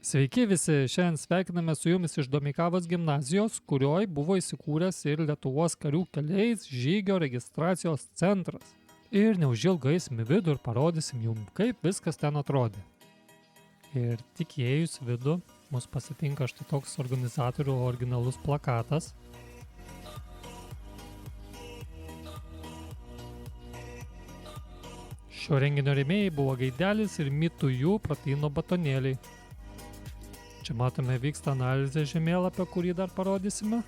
Sveiki visi, šiandien sveikiname su jumis iš Domeikavos gimnazijos, kurioj buvo įsikūręs ir Lietuvos karių keliais žygio registracijos centras. Ir neužilgai eisim į vidų ir parodysim jums, kaip viskas ten atrodė. Ir tik įėjus į vidų, mus pasitinka štai toks organizatorių originalus plakatas. Šio renginio rėmėjai buvo Gaidelis ir Mitujų proteino batonėliai. Čia matome vyksta analizė žemėlapio, kurį dar parodysime.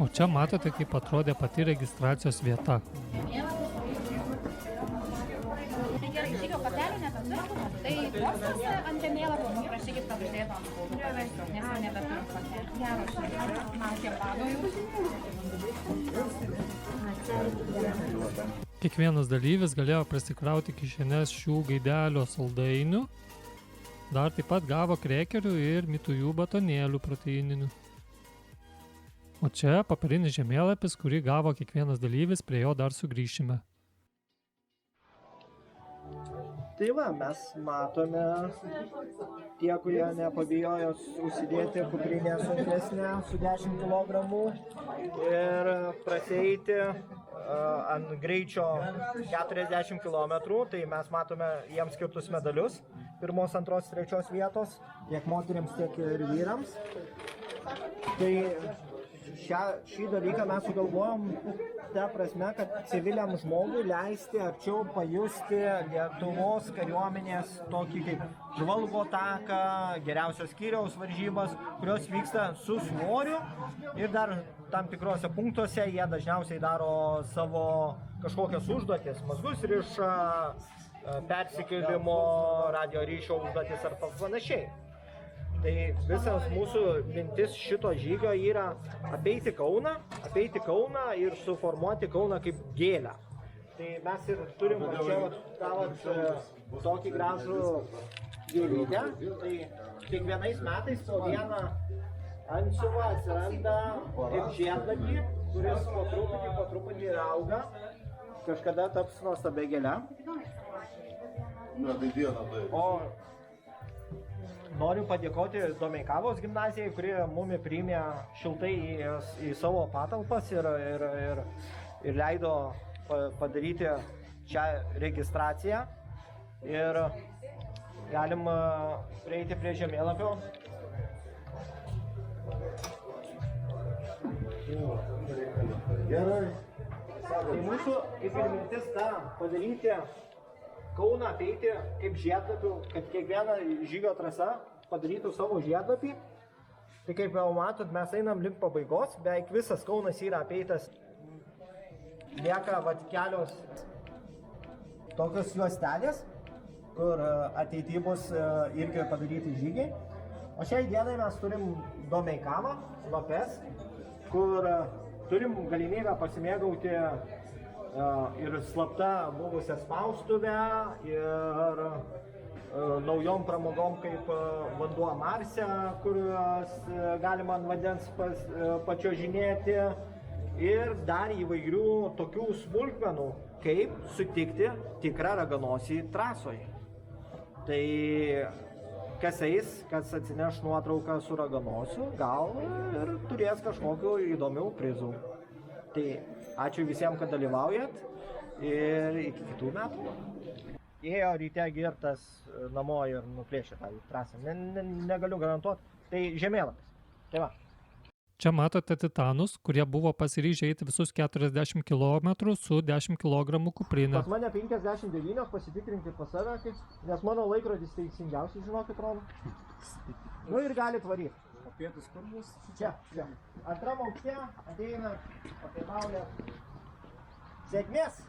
O čia matote, kaip atrodė pati registracijos vieta. Žygio kortelių nebeturim, tai postuose ant žemėlapio rašykit pavardės ant spaudų, nes jau nebeturim kortelių. Gero žygio, laukiam vado. Kiekvienas dalyvis galėjo prisikrauti kišenes šių Gaidelio saldainių. Dar taip pat gavo krekerių ir Mitujų batonėlių proteininių. O čia papirinis žemėlapis, kurį gavo kiekvienas dalyvis, prie jo dar sugrįšime. Tai va, mes matome tie, kurie nepabijojo užsidėti kuprinę sunkesnę su 10 kg ir prasieiti ant greičio 40 km, tai mes matome jiems skirtus medalius, 1, 2, 3 vietos, tiek moteriams, tiek ir vyrams. Tai šį dalyką mes sugalvojom ta prasme, kad civiliam žmogui leisti arčiau pajusti Lietuvos kariuomenės tokį kaip žvalgo taką, geriausios skyriaus varžybas, kurios vyksta su svoriu ir dar tam tikrose punktuose jie dažniausiai daro savo kažkokias užduotis, mazgus riša, persikėlimo, radio ryšio užduotis ar panašiai. Tai visas mūsų mintis šito žygio yra apeiti Kauną ir suformuoti Kauną kaip gėlę. Tai mes ir turim čia tokį gražų gėlytę. Tai kiekvienais metais po vieną antsiuvą atsiranda kaip žiedlapį, kuris po truputį auga. Kažkada taps nuostabia gėle. O noriu padėkoti Domeikavos gimnazijai, kuri mumi priėmė šiltai į savo patalpas ir leido padaryti šią registraciją. Ir galim prieiti prie žemėlapio. Gerai. Tai mūsų kaip ir mintis ta padaryti Kauną apeiti kaip žiedlapių, kad kiekviena žygio trasa padarytų savo žiedlapį. Tai kaip jau matot, mes einam link pabaigos, beveik visas Kaunas yra apeitas. Lieka kelios tokios juostelės, kur ateityje bus irgi padaryti žygiai. O šiai dienai mes turim Domeikavą, Lopes, kur turim galimybę pasimėgauti ir slapta buvusią spaustuvę, ir naujom pramogom kaip vanduo Marse, kuriuos galima ant vandens pačiuožinėti, ir dar įvairių tokių smulkmenų, kaip sutikti tikrą raganosį trasoje. Tai kas eis, kas atsineš nuotrauką su raganosiu, gal ir turės kažkokių įdomių prizų. Tai ačiū visiems, kad dalyvaujat ir iki kitų metų. Ėjo ryte girtas namo ir nuplėšė tą trasą. Negaliu garantuoti. Tai žemėlapis. Tai va. Čia matote titanus, kurie buvo pasiryžę eiti visus 40 km su 10 kg kuprinė. Pas mane 59, pasitikrinkit pas save, nes mano laikrodis teisingiausiai, žinokit, rodo. Nu ir galit varyti. O pietus kur bus? Čia. Antram aukšte ateina, papietauja. Sėkmės!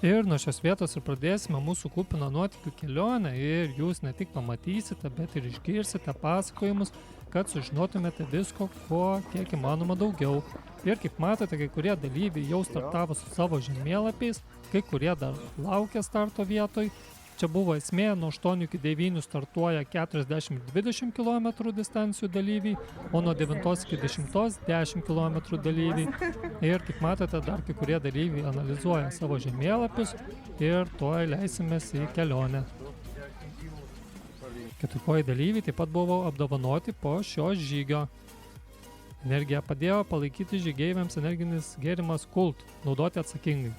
Ir nuo šios vietos ir pradėsime mūsų kupiną nuotykių kelionę ir jūs ne tik pamatysite, bet ir išgirsite pasakojimus, kad sužinotumėte visko, ko kiek įmanoma daugiau. Ir kaip matote, kai kurie dalyviai jau startavo su savo žemėlapiais, kai kurie dar laukia starto vietoj. Čia buvo esmė, nuo 8 iki 9 startuoja 40-20 km distancijų dalyviai, o nuo 9 iki 10 10 km dalyviai. Ir kaip matote, dar kai kurie dalyviai analizuoja savo žemėlapius ir tuoj leisimės į kelionę. Keturkoji dalyviai taip pat buvo apdovanoti po šio žygio. Energiją padėjo palaikyti žygeiviams energinis gėrimas Kult, naudoti atsakingai.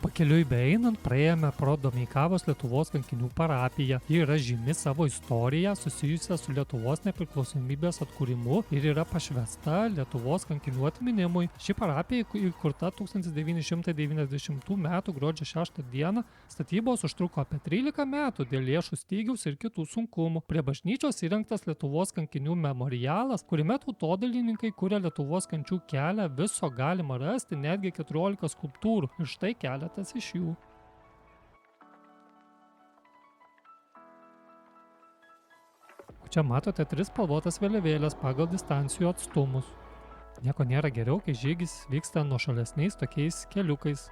Pakeliui beeinant praėjome pro Domeikavos Lietuvos kankinių parapiją. Ji yra žymi savo istoriją susijusią su Lietuvos nepriklausomybės atkūrimu ir yra pašvęsta Lietuvos kankinių atminimui. Ši parapija įkurta 1990 m. gruodžio 6 d. Statybos užtruko apie 13 metų dėl lėšų stygiaus ir kitų sunkumų. Prie bažnyčios įrengtas Lietuvos kankinių memorialas, kuriame tautodailininkai kuria Lietuvos kančių kelią, viso galima rasti netgi 14 skulptūrų. Ir štai keletas iš jų. Čia matote 3 spalvotas vėliavėlės pagal distancijų atstumus. Nieko nėra geriau, kai žygis vyksta nuošalesniais tokiais keliukais.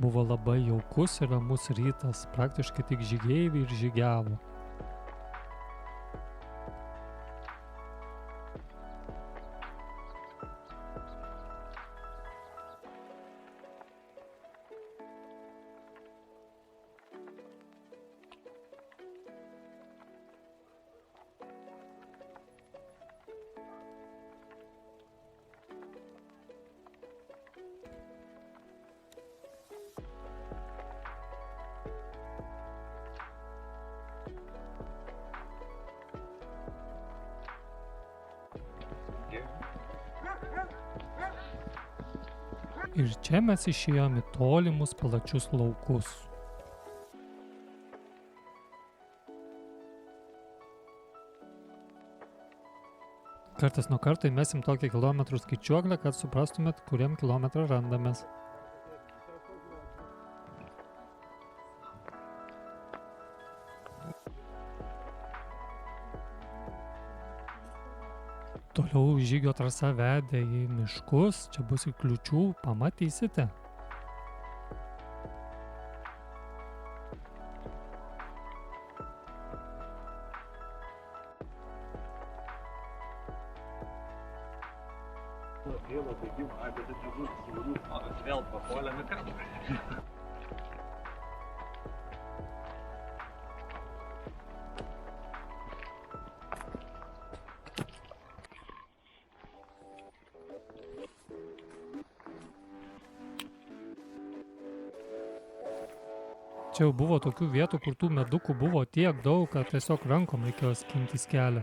Buvo labai jaukus ir ramus rytas, praktiškai tik žygeiviai ir žygiavo. Ir čia mes išėjome į tolimus plačius laukus. Kartas nuo karto įmesim tokią kilometrų skaičiuoklę, kad suprastumėt, kuriam kilometrą randamės. Toliau žygio trasa vedė į miškus, čia bus ir kliūčių, pamatysite. Vėl papuolėme kartu. Čia jau buvo tokių vietų, kur tų medukų buvo tiek daug, kad tiesiog rankom reikėjo skintis kelią.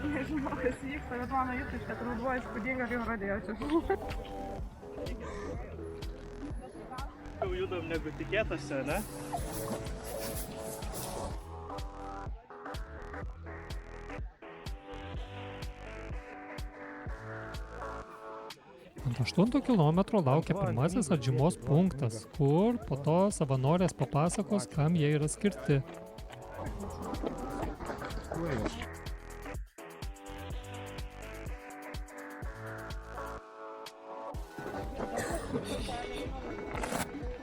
Nežinau, kas vyksta, bet mano išraiška turbūt buvo įspūdinga, kai pradėjau čia. Jau judam negu tikėtasi, ne? Ant 8 kilometro laukia pirmasis atžymos punktas, kur po to savanorės papasakos, kam jie yra skirti.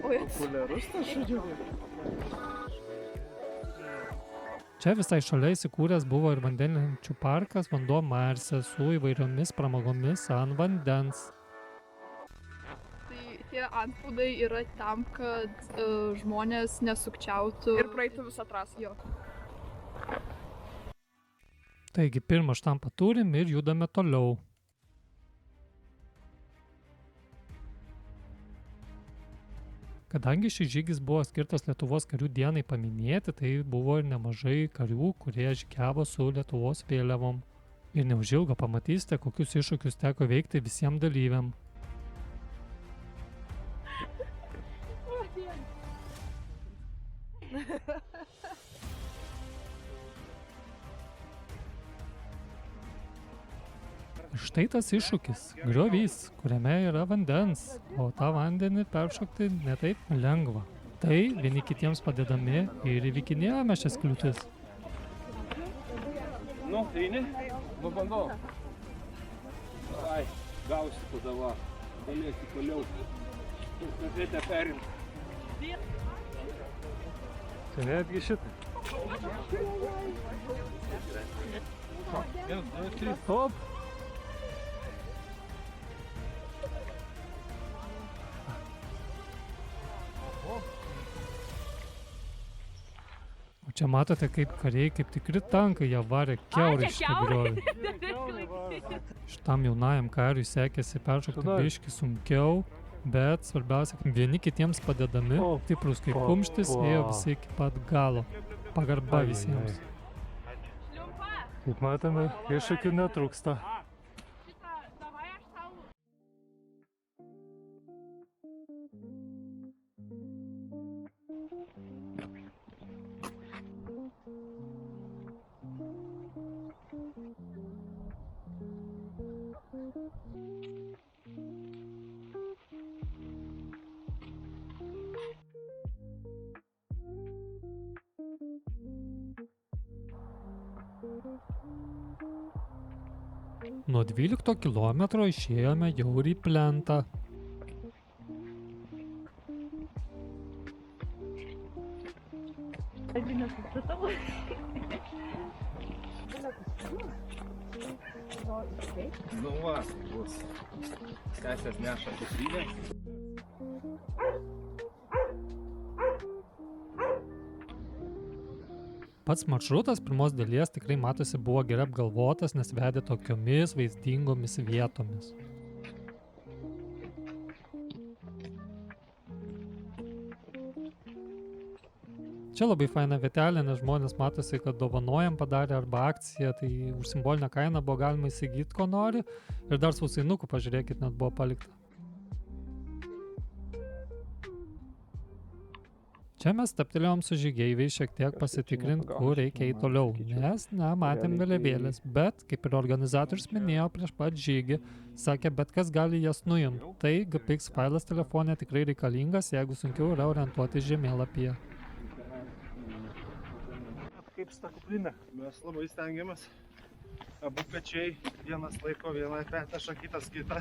Populiarus tas žodžiu. Čia visai šalia įsikūręs buvo ir vandenlenčių parkas Vanduo Marse su įvairiomis pramogomis ant vandens. Tai tie antpaudai yra tam, kad žmonės nesukčiautų Ir praeitų visą trasą. Jo. Taigi pirmą štampą turim ir judame toliau. Kadangi šis žygis buvo skirtas Lietuvos karių dienai paminėti, tai buvo ir nemažai karių, kurie žygiavo su Lietuvos vėliavom. Ir neužilgo pamatysite, kokius iššūkius teko veikti visiems dalyviam. Štai tas iššūkis – griovys, kuriame yra vandens, o tą vandenį peršokti ne taip lengva. Tai vieni kitiems padedami ir įveikinėjome šias kliūtis. Nu, eini? Nu, bandau. Ai, gausi tada va. Galėsi toliau. Stafetę perimti. Tai netgi šitą. 1, 2, 3. Hop! O čia matote, kaip kariai, kaip tikri tankai, jie varė kiaurai šitą griovį. Šitam jaunajam kariui sekėsi peršokti biškį sunkiau, bet svarbiausia, kad vieni kitiems padedami, stiprus kaip kumštis, ėjo visi iki pat galo. Pagarba visiems. Kaip matome, iššūkių netrūksta. Nuo 12 kilometro išėjome jau ir į plentą. Nu va, bus. Sesės neša kuprinę. Pats maršrutas pirmos dalies tikrai matosi buvo gerai apgalvotas, nes vedė tokiomis vaizdingomis vietomis. Čia labai faina vietelė, nes žmonės matosi, kad dovanojam padarė arba akciją, tai už simbolinę kainą buvo galima įsigyti, ko nori. Ir dar sausainukų, pažiūrėkit, net buvo palikta. Čia mes stabtelėjom su žygeiviais šiek tiek pasitikrinti, kur reikia eiti toliau, nes nematėm vėliavėlės, bet, kaip ir organizatorius minėjo prieš pat žygį, sakė, bet kas gali jas nuimti. Tai GPX failas telefone tikrai reikalingas, jeigu sunkiau yra orientuoti žemėlapyje. Kaip su ta kuprinė? Mes labai stengiamės. Abu pečiai, vienas laiko vieną petešą, kitas kitą.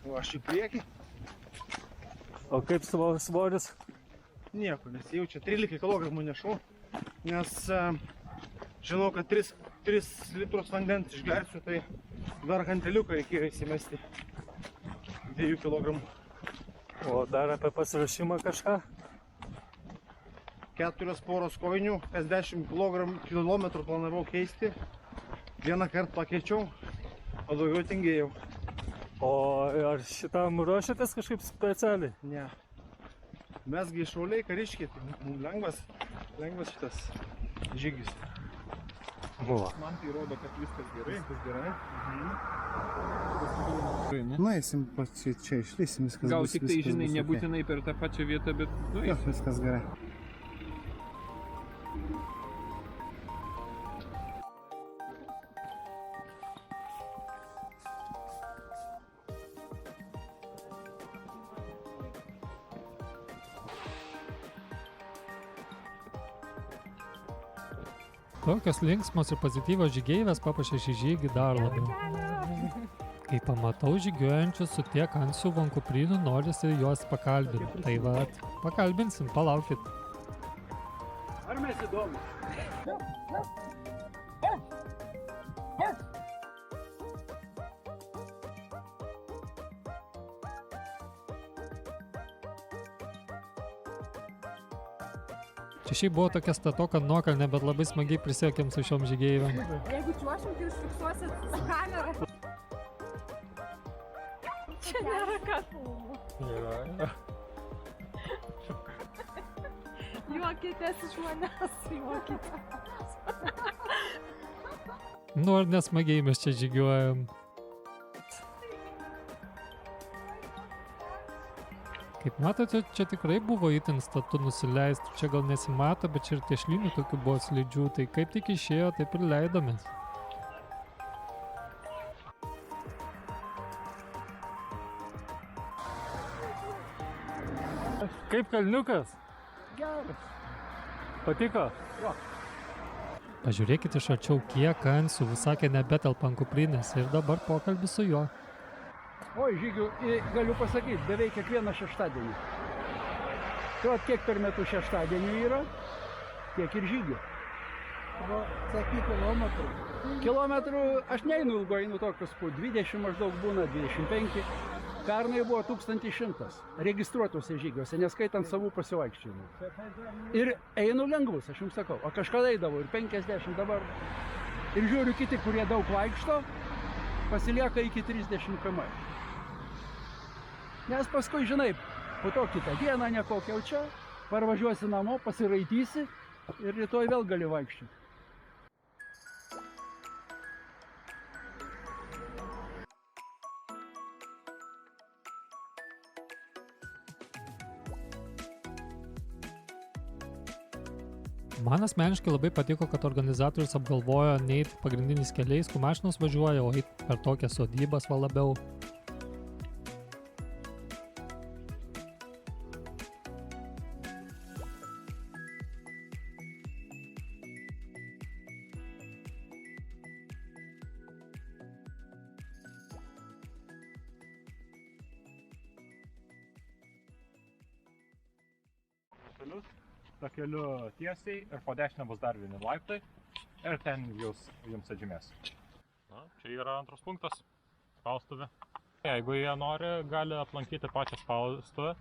O aš į priekį. O kaip svoris? Nieko, nes jau čia 13 kg nešu, nes žinau, kad 3 litrus vandens išgersiu, tai dar hanteliuką reikėjo įsimesti 2 kg. O dar apie pasiruošimą kažką? 4 poros kojinių, kas 10 km planavau keisti, vieną kartą pakeičiau, o daugiau tingėjau. O ar šitam ruošiatės kažkaip specialiai? Ne. Mesgi šauliai kariškiai, tai mums lengvas šitas žygis. Buvo. Man tai rodo, kad viskas gerai. Nueisim čia, išlysim, viskas bus. Gal tik tai, žinai, nebūtinai per tą pačią vietą, bet Jo, viskas gerai. Tokios linksmos ir pozityvios žygeivės papuošė šį žygį dar labiau. Kai pamatau žygiuojančius su tiek antsiuvų ant kuprinių, norisi juos pakalbinti. Tai va, pakalbinsim, palaukit. Ar mes įdomus? Čia šiaip buvo tokia statoka nuokalnė, bet labai smagiai prisiekėm su šiom žygeivėm. Jeigu čiuošim, tai užfiksuosit su kamera. Čia nėra ką filmuoti. Juokitės iš manęs, juokitės. Nu, ar nesmagiai mes čia žygiuojam. Kaip matote, čia tikrai buvo itin statu nusileisti. Čia gal nesimato, bet čia ir tiešlinių tokių buvo slidžių. Tai kaip tik išėjo, taip ir leidomės. Kaip kalniukas? Geras. Patiko? Jo. Pažiūrėkite iš arčiau, kiek ansių sakė nebetelpa ant kuprinės. Ir dabar pokalbis su juo. Oi, žygių, galiu pasakyti, beveik kiekvieną šeštadienį. Tai kiek per metų šeštadienių yra, tiek ir žygių. O, sakyk, kilometrų. Kilometrų aš neinu ilgo, einu tokius po 20 maždaug būna, 25. Pernai buvo 1100 registruotose žygiuose, neskaitant savų pasivaikščiojimų. Ir einu lengvus, aš jums sakau, o kažkada eidavau ir 50 dabar. Ir žiūriu kiti, kurie daug vaikšto, pasilieka iki 30 km. Nes paskui, žinai, po to kitą dieną nekokia jau čia, parvažiuosi namo, pasiraitysi ir rytoj vėl gali vaikščioti. Man asmeniškai labai patiko, kad organizatorius apgalvojo neit pagrindiniais keliais, kur mašinos važiuoja, o eit per tokias sodybas va labiau. Takeliu tiesiai ir po dešinę bus dar vieni laiptai ir ten jums atžymės. Na, čia yra antras punktas, spaustuvė. Jeigu jie nori, gali aplankyti pačią spaustuvę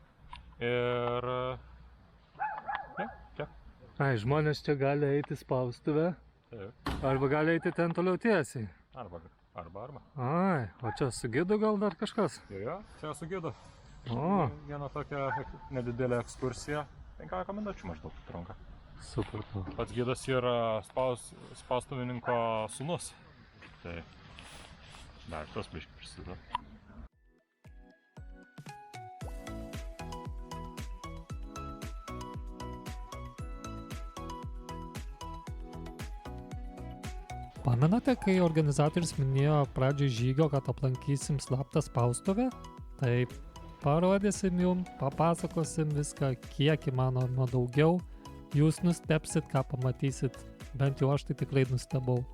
ir... čia. Ai, žmonės čia gali eiti spaustuvę. Taip. Arba gali eiti ten toliau tiesiai. Arba. Ai, o čia su gidu gal dar kažkas? Jo, čia su gidu. O. Viena tokia nedidelė ekskursija. 15 minučių maždaug trunka. Super. Pats gidas yra spaustuvininko sūnus. Tai dar tos biškį prisideda. Pamenate, kai organizatorius minėjo pradžioj žygio, kad aplankysim slaptą spaustuvę? Taip. Parodysim jums, papasakosim viską, kiek įmanoma daugiau. Jūs nustebsit, ką pamatysit. Bent jau aš tai tikrai nustebau.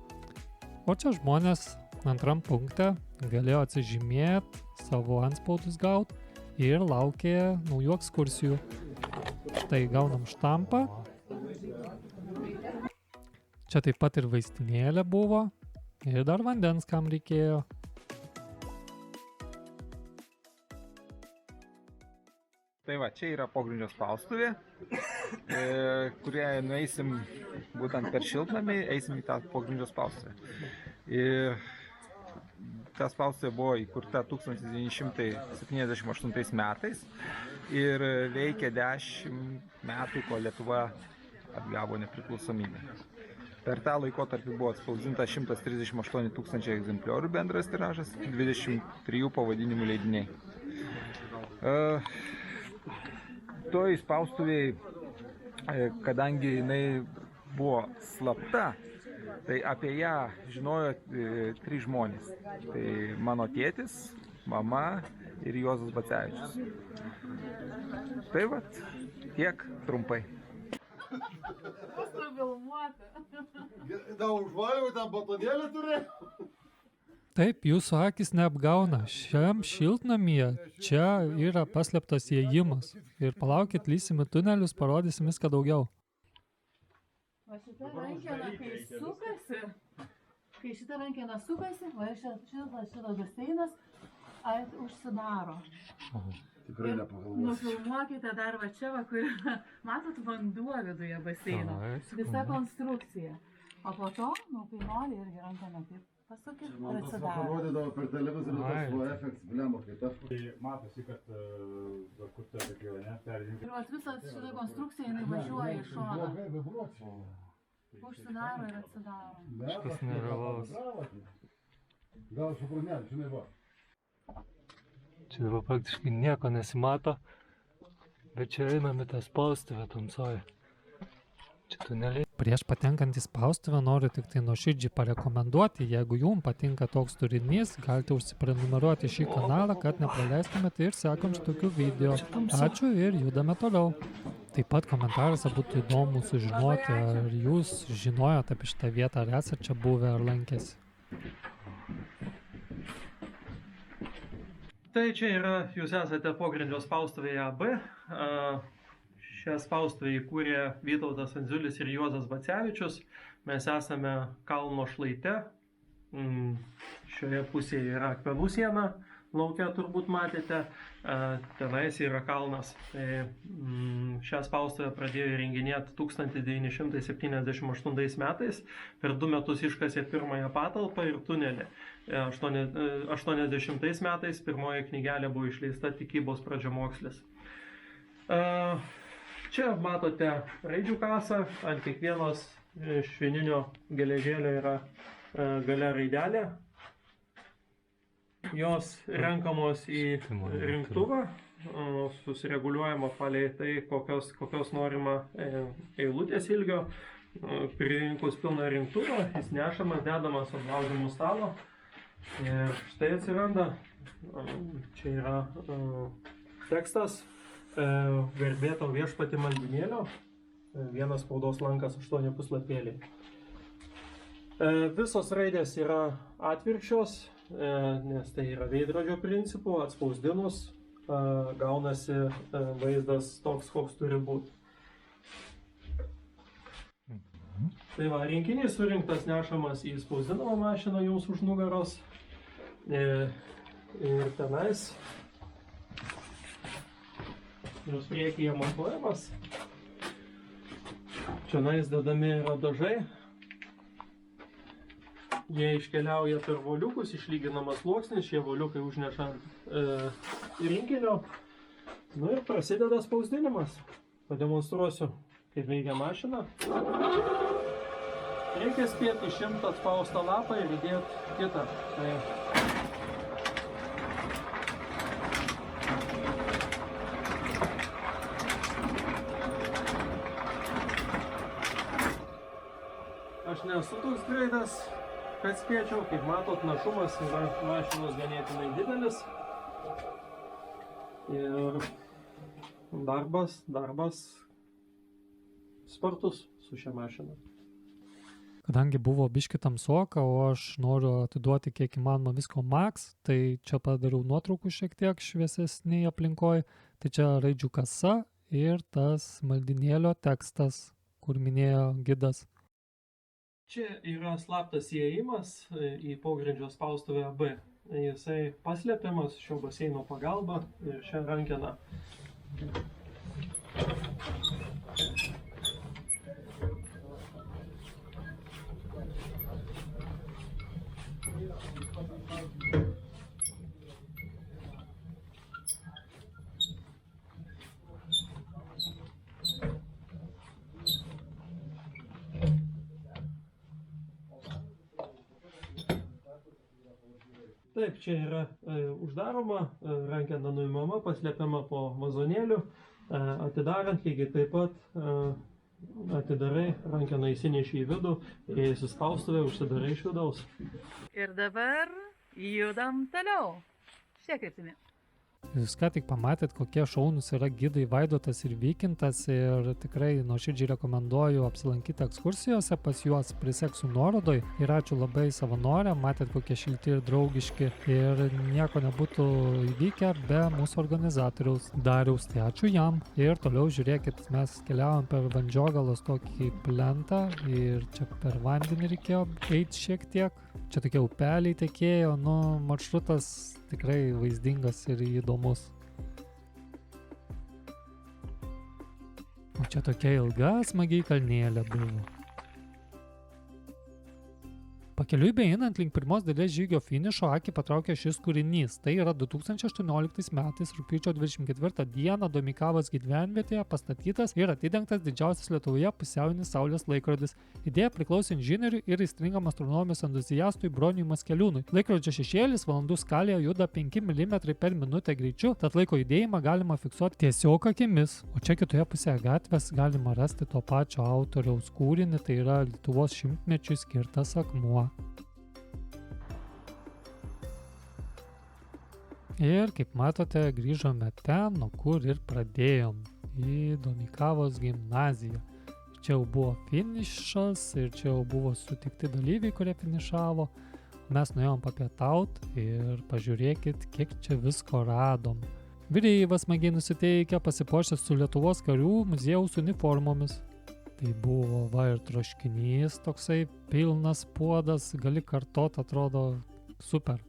O čia žmonės antram punkte galėjo atsižymėti, savo antspaudus gauti ir laukė naujų ekskursijų. Štai gaunam štampą. Čia taip pat ir vaistinėlė buvo. Ir dar vandens, kam reikėjo. Tai va, čia yra pogrindžio spaustuvė, kurie nueisim būtent per šiltnamį, eisim į tą pogrindžio spaustuvę. Ta spaustuvė buvo įkurta 1978 metais ir veikė 10 metų, kol Lietuva atgavo nepriklausomybę. Per tą laikotarpį buvo atspausdinta 138 tūkstančiai egzempliorių bendras tiražas, 23 pavadinimų leidiniai. Toj spaustuvėj, kadangi jinai buvo slapta, tai apie ją žinojo 3 žmonės. Tai mano tėtis, mama ir Juozas Bacevičius. Tai vat, tiek trumpai. Da užvaliau, ten batonėlį turi? Taip, jūsų akis neapgauna. Šiam šiltnamyje čia yra paslėptas įėjimas. Ir palaukit, lysim į tunelius, parodysim viską daugiau. Va šita rankena, kai šita rankena sukasi, va šitas baseinas užsidaro. Tikrai nepagalvosiu. Nufilmuokite dar va čia, kur matot vanduo viduje baseino. Visa konstrukcija. O po to, kai nori irgi rankeną taip. Pasukit ir Man tas atsidaro. parodydavo per televizorių, Ai. tas va efektas, blemba, kaip aš. Tai matosi, kad kur ta tokia, ne, perjungia. Ir vat visą šitą konstrukciją jinai važiuoja į šoną. Blogai vibruočiau. Užsidaro ir atsidaro. Kažkas nerealaus. Gal supranėt, žinai va. Čia dabar praktiškai nieko nesimato, bet čia einame tą spaustuvę tamsoje. Čia tuneliai. Prieš patenkant į spaustuvę noriu tik tai nuoširdžiai parekomenduoti, jeigu jums patinka toks turinys, galite užsiprenumeruoti šį kanalą, kad nepraleistumėte ir sekančių tokių video. Ačiū ir judame toliau. Taip pat komentaruose būtų įdomu sužinoti, ar jūs žinojot apie šitą vietą, ar esate čia buvę, ar lankėsi. Tai čia yra, jūs esate pogrindžio spaustuvėje AB. Šią spaustuvę įkūrė Vytautas Andziulis ir Juozas Bacevičius. Mes esame kalno šlaite. Šioje pusėje yra akmenų siena, lauke turbūt matėte. Tenais yra kalnas. Šią spaustuvę pradėjo įrenginėti 1978 metais. Per 2 metus iškasė pirmąją patalpą ir tunelį. 80 metais pirmoji knygelė buvo išleista Tikybos pradžiamokslis. Čia matote raidžių kasą, ant kiekvienos švininio geležėlio yra gale raidelė. Jos renkamos į rinktuvą, susireguliuojama palei tai, kokios norima eilutės ilgio. Pririnkus pilną rinktuvą, jis nešamas, dedamas ant laužymų stalo. Ir štai atsiranda, čia yra tekstas. Garbėto viešpatį maldynėlio, vienas spaudos lankas, 8 puslapėliai. Visos raidės yra atvirkščios, nes tai yra veidrodžio principų, atspausdinus gaunasi vaizdas toks, koks turi būti. Tai va, rinkinys surinktas, nešamas į spausdinamą mašiną jums už nugaros ir tenais jos priekyje montuojamas. Čionais dedami yra dažai. Jie iškeliauja per voliukus, išlyginamas sluoksnis, šie voliukai užneša rinkinio. Nu ir prasideda spausdinimas. Pademonstruosiu, kaip veikia mašina. Reikia spėti 100 atspaustą lapą ir įdėti kitą. Aš nesu toks greitas, kad spėčiau, kaip matot, našumas yra mašinos ganėtinai didelis. Ir darbas spartus su šia mašina. Kadangi buvo biški tamsoka, o aš noriu atiduoti kiek įmanoma visko max, tai čia padariau nuotraukų šiek tiek šviesesnėje aplinkoje. Tai čia raidžių kasa ir tas maldynėlio tekstas, kur minėjo gidas. Čia yra slaptas įėjimas į pogrindžio spaustuvę AB. Jisai paslėpiamas šio baseino pagalba ir šią rankeną. Taip, čia yra uždaroma, rankena nuimama, paslėpiama po vazonėliu. Atidarant, lygiai taip pat atidarai, rankeną įsineši į vidų, įėjus į spaustuvę, užsidarai iš vidaus. Ir dabar judam toliau. Šia kryptimi. Jūs ką tik pamatėt, kokie šaunūs yra gidai Vaidotas ir Vykintas ir tikrai nuoširdžiai rekomenduoju apsilankyti ekskursijose, pas juos priseksiu nuorodoj ir ačiū labai savanorėm, matėt kokie šilti ir draugiški ir nieko nebūtų įvykę be mūsų organizatoriaus Dariaus, tai ačiū jam ir toliau žiūrėkit, mes keliavom per Vandžiogalos tokį plentą ir čia per vandenį reikėjo eiti šiek tiek, čia tokie upeliai tekėjo, maršrutas tikrai vaizdingas ir įdomus. O čia tokia ilga smagiai kalnėlė buvo. Pakeliui beeinant link pirmos dalies žygio finišo akį patraukė šis kūrinys. Tai yra 2018 metais rugpjūčio 24 dieną Domeikavos gyvenvietėje pastatytas ir atidengtas didžiausias Lietuvoje pusiaujinis saulės laikrodis. Idėja priklausė inžinieriui ir aistringam astronomijos entuziastui Broniui Maskeliūnui. Laikrodžio šešėlis valandų skalėje juda 5 mm per minutę greičiu, tad laiko judėjimą galima fiksuoti tiesiog akimis. O čia kitoje pusėje gatvės galima rasti to pačio autoriaus kūrinį, tai yra Lietuvos šimtmečiui skirtas akmuo. Ir kaip matote, grįžome ten, nuo kur ir pradėjom, į Domeikavos gimnaziją. Čia jau buvo finišas ir čia jau buvo sutikti dalyviai, kurie finišavo. Mes nuėjom papietaut ir pažiūrėkit, kiek čia visko radom. Vyreivas smagiai nusiteikę, pasipuošęs su Lietuvos karių muziejaus uniformomis. Tai buvo va ir troškinys, toksai pilnas puodas, gali kartot, atrodo super.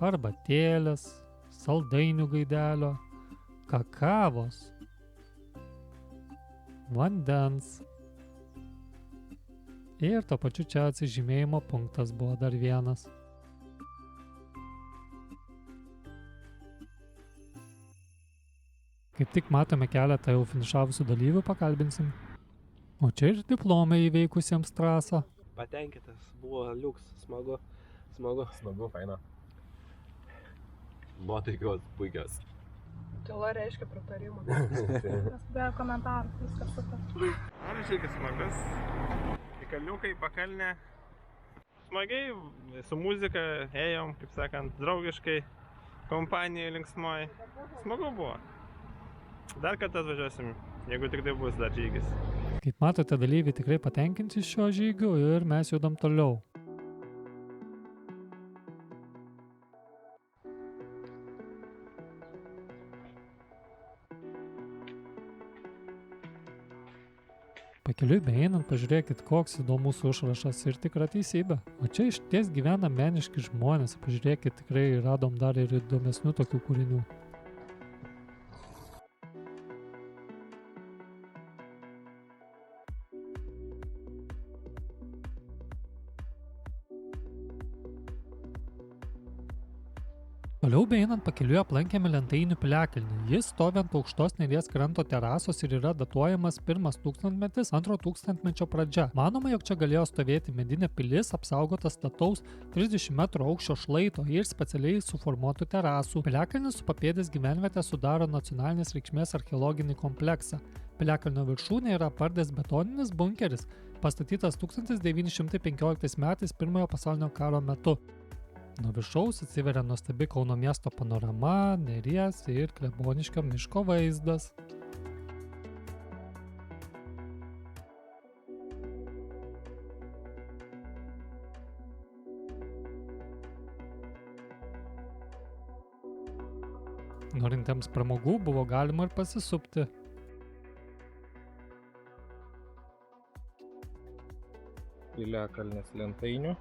Arbatėlės, saldainių gaidelio, kakavos, vandens. Ir to pačiu čia atsižymėjimo punktas buvo dar vienas. Kaip tik matome keletą jau finišavusių dalyvių, pakalbinsim. O čia ir diplomai įveikusiems trasą. Patenkintas, buvo liuks, smagu. Smagu, faina. Nuotaikos puikios. Tyla reiškia pritarimą. Be komentarų, viskas super. Man išlikas smagus. Į kalniukai, pakalnę. Smagiai, su muzika ėjom, kaip sakant, draugiškai, kompanijai linksmai. Smagu buvo. Dar kartą atvažiuosim, jeigu tik tai bus dar žygis. Kaip matote, dalyviai tikrai patenkinti šio žygiu ir mes judam toliau. Pakeliui beeinant pažiūrėkit, koks įdomus užrašas ir tikra teisybė. O čia išties gyvena meniški žmonės. Pažiūrėkit, tikrai radom dar ir įdomesnių tokių kūrinių. Toliau beeinant pakeliui aplankėme Lentainių piliakalnį. Jis stovi ant aukštos Neries kranto terasos ir yra datuojamas 1 tūkstantmetis, 2 tūkstantmečio pradžia. Manoma, jog čia galėjo stovėti medinė pilis, apsaugota stataus 30 metrų aukščio šlaito ir specialiai suformuotų terasų. Piliakalnis su papėdės gyvenvietė sudaro nacionalinės reikšmės archeologinį kompleksą. Piliakalnio viršūnė yra apardęs betoninis bunkeris, pastatytas 1915 metais Pirmojo pasaulinio karo metu. Nuo viršaus atsiveria nuostabi Kauno miesto panorama, Neries ir Kleboniškio miško vaizdas. Norintiems pramogų buvo galima ir pasisupti. Piliakalnis Lentainių.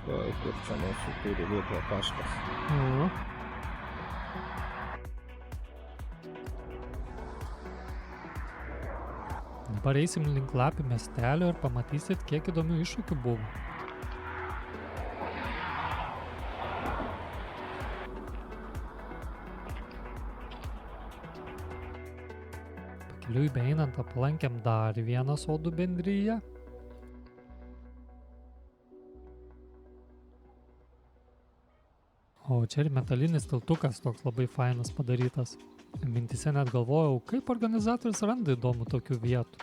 Kur čia mūsų turi būti taškas. Dabar eisim link Lapių miestelio ir pamatysit, kiek įdomių iššūkių buvo. Pakeliui beeinant aplankėm dar vieną sodų bendriją. O čia ir metalinis tiltukas toks labai fainas padarytas. Mintise net galvojau, kaip organizatorius randa įdomų tokių vietų.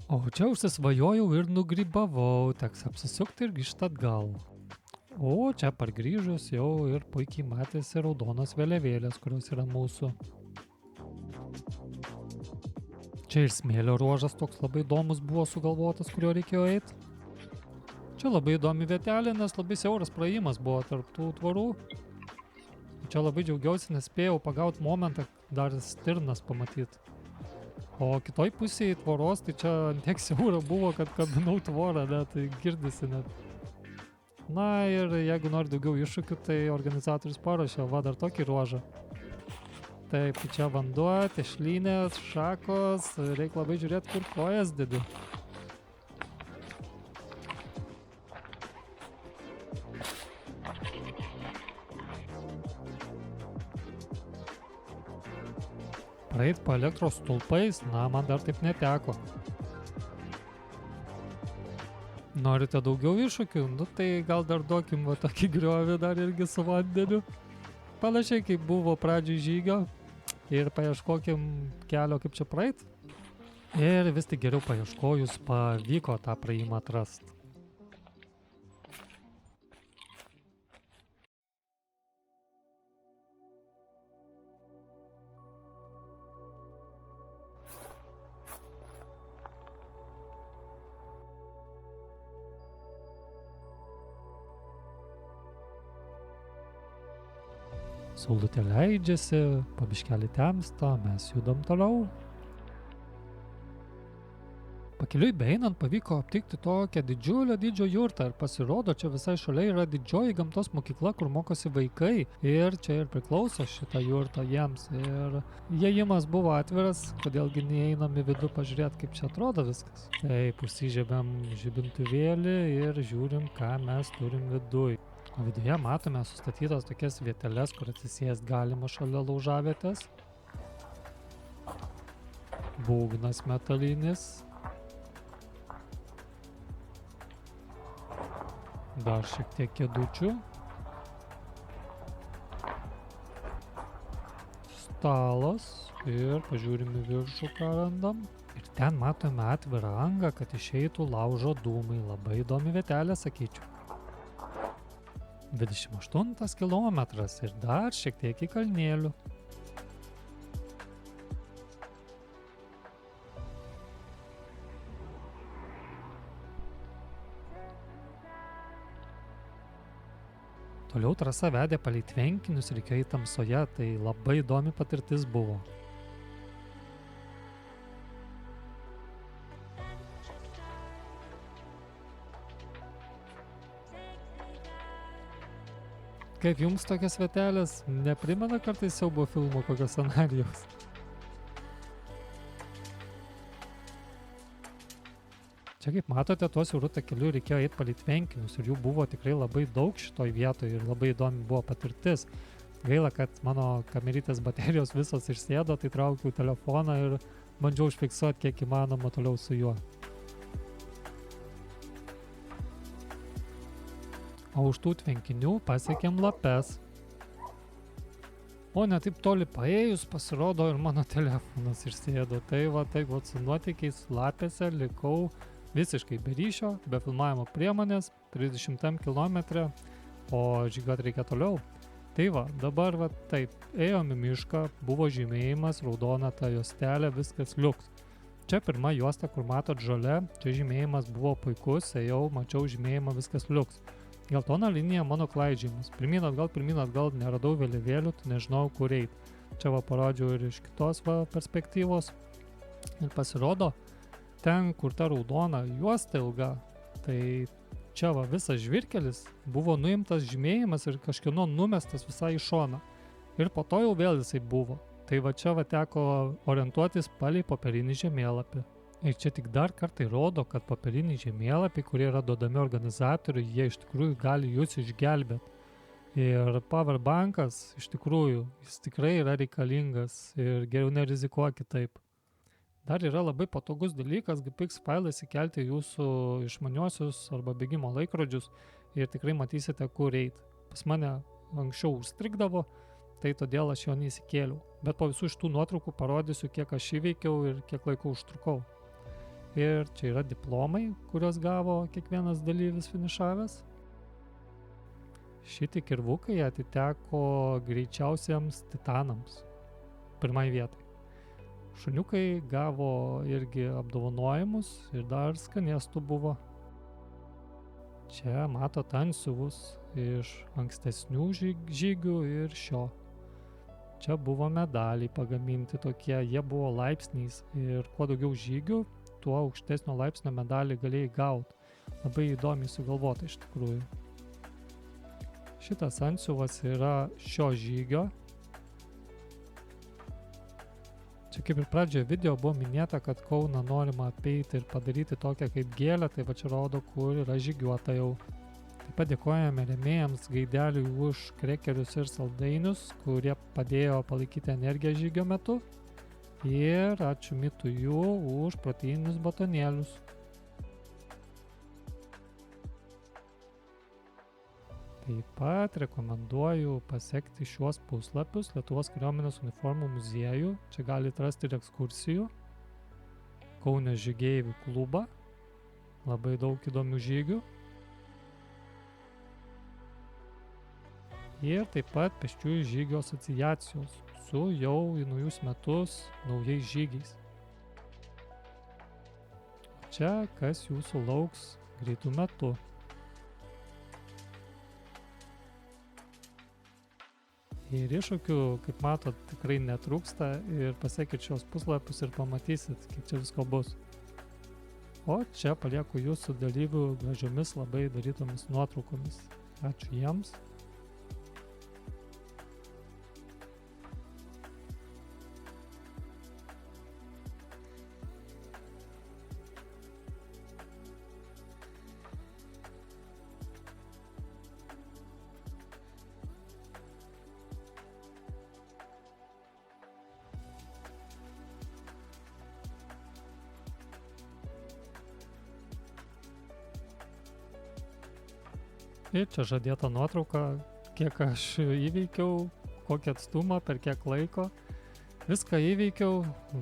O čia užsisvajojau ir nugrybavau, teks apsisukti ir grįžti atgal. O čia pargrįžus jau ir puikiai matėsi raudonos vėliavėlės, kurios yra mūsų. Čia ir smėlio ruožas toks labai įdomus buvo sugalvotas, kurio reikėjo eiti. Čia labai įdomi vietelė, nes labai siauras praėjimas buvo tarp tų tvorų. Čia labai džiaugiausi, nes spėjau pagauti momentą dar stirnas pamatyti. O kitoj pusėje tvoros, tai čia tiek siaura buvo, kad kabinau tvorą, net tai girdisi net. Na ir jeigu nori daugiau iššūkių, tai organizatorius paruošė, va dar tokį ruožą. Taip, tai čia vanduo, tešlynės, šakos, reikia labai žiūrėti, kur kojas dedi. Praeit po elektros stulpais, na, man dar taip neteko. Norite daugiau iššūkių? Nu tai gal dar duokim va tokį griovį dar irgi su vandeniu. Panašiai kaip buvo pradžioj žygio. Ir paieškokim kelio, kaip čia praeit. Ir vis tik geriau paieškojus pavyko tą praėjimą atrast. Saulutė leidžiasi, po biškelį temsta, mes judam toliau. Pakeliui beeinant pavyko aptikti tokią didžiulio jurtą ir pasirodo, čia visai šalia yra didžioji gamtos mokykla, kur mokosi vaikai ir čia ir priklauso šitą jurtą jiems. Ir įėjimas buvo atviras, kodėlgi neeinam į vidų pažiūrėti, kaip čia atrodo viskas. Taip, užsižiebėm žibintuvėlį ir žiūrim, ką mes turim viduj. O viduje matome sustatytas tokias vieteles, kur atsisėst galima šalia laužavietės. Būgnas metalinis. Dar šiek tiek kėdučių. Stalas. Ir pažiūrim į viršų, ką randam. Ir ten matome atvirą angą, kad išeitų laužo dūmai. Labai įdomi vietelė, sakyčiau. 28 kilometras ir dar šiek tiek į kalnėlių. Toliau trasa vedė palei tvenkinius ir reikėjo tamsoje, tai labai įdomi patirtis buvo. Kaip jums tokias vietelės? Neprimena kartais siaubo filmo kokio scenarijaus? Čia kaip matote, tuo siauru takeliu reikėjo eiti palei tvenkinius ir jų buvo tikrai labai daug šitoj vietoje ir labai įdomi buvo patirtis. Gaila, kad mano kamerytės baterijos visos išsėdo, tai traukiau telefoną ir bandžiau užfiksuoti kiek įmanoma toliau su juo. O už tų tvenkinių pasiekėm lapes. O ne taip toli paėjus pasirodo ir mano telefonas išsėdo. Tai va taip su nuotykiais lapėse likau visiškai be ryšio, be filmavimo priemonės, 30 km, o žygiuot reikia toliau. Tai va, dabar va taip, ėjom į mišką, buvo žymėjimas, raudona ta juostelė, viskas liuks. Čia pirma juosta, kur matot žalia, čia žymėjimas buvo puikus, ėjau, mačiau žymėjimą, viskas liuks. Geltona linija mano klaidžiamas. Pirmyn atgal, neradau vėliavėlių, tai nežinau, kur eit. Čia va parodžiau ir iš kitos va perspektyvos. Ir pasirodo, ten, kur ta raudona juosta ilga, tai čia va visas žvyrkelis buvo nuimtas žymėjimas ir kažkieno numestas visai į šoną. Ir po to jau vėl jisai buvo. Tai va čia va teko orientuotis palei popierinį žemėlapį. Ir čia tik dar kartai rodo, kad popieriniai žemėlapiai, kurie yra duodami organizatoriui, jie iš tikrųjų gali jūs išgelbėti. Ir powerbankas iš tikrųjų, jis tikrai yra reikalingas ir geriau nerizikuokit taip. Dar yra labai patogus dalykas, GPX failais įkelti jūsų išmaniuosius arba bėgimo laikrodžius ir tikrai matysite, kur eit. Pas mane anksčiau užstrigdavo, tai todėl aš jo neįsikėliau. Bet po visų šitų nuotraukų parodysiu, kiek aš įveikiau ir kiek laiko užtrukau. Ir čia yra diplomai, kuriuos gavo kiekvienas dalyvis finišavęs. Šitie kirvukai atiteko greičiausiems titanams. Pirmai vietai. Šuniukai gavo irgi apdovanojimus ir dar skanėstų buvo. Čia matot antsiuvus iš ankstesnių žygių ir šio. Čia buvo medaliai pagaminti tokie, jie buvo laipsniais ir kuo daugiau žygių, tuo aukštesnio laipsnio medalį galėjai gauti. Labai įdomiai sugalvota iš tikrųjų. Šitas antsiuvas yra šio žygio. Čia kaip ir pradžioje video buvo minėta, kad Kauną norima apeiti ir padaryti tokią kaip gėlę, tai va čia rodo, kur yra žygiuota jau. Taip pat dėkojame rėmėjams Gaideliui už krekerius ir saldainius, kurie padėjo palaikyti energiją žygio metu. Ir ačiū Mitujų už proteininius batonėlius. Taip pat rekomenduoju pasekti šiuos puslapius Lietuvos kariuomenės uniformų muziejų. Čia galite rasti ir ekskursijų. Kaunio žygeivių klubą. Labai daug įdomių žygių. Ir taip pat pėsčiųjų žygio asociacijos su jau į naujus metus naujais žygiais. Čia kas jūsų lauks greitų metų. Ir iššūkių, kaip matot, tikrai netrūksta ir pasekit šios puslapius ir pamatysit, kaip čia visko bus. O čia palieku jūsų dalyvių gražiomis labai darytomis nuotraukomis. Ačiū jiems. Ir čia žadėta nuotrauka, kiek aš įveikiau, kokį atstumą, per kiek laiko. Viską įveikiau,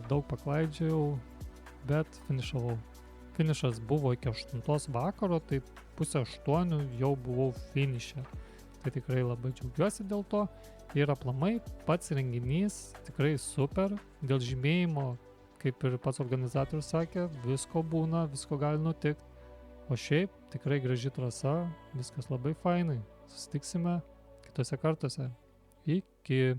daug paklaidžiau, bet finišavau. Finišas buvo iki 8 vakaro, tai pusę 8 jau buvau finiše. Tai tikrai labai džiaugiuosi dėl to. Ir aplamai pats renginys tikrai super. Dėl žymėjimo, kaip ir pats organizatorius sakė, visko būna, visko gali nutikti. O šiaip tikrai graži trasa, viskas labai fainai. Susitiksime kitose kartuose. Iki.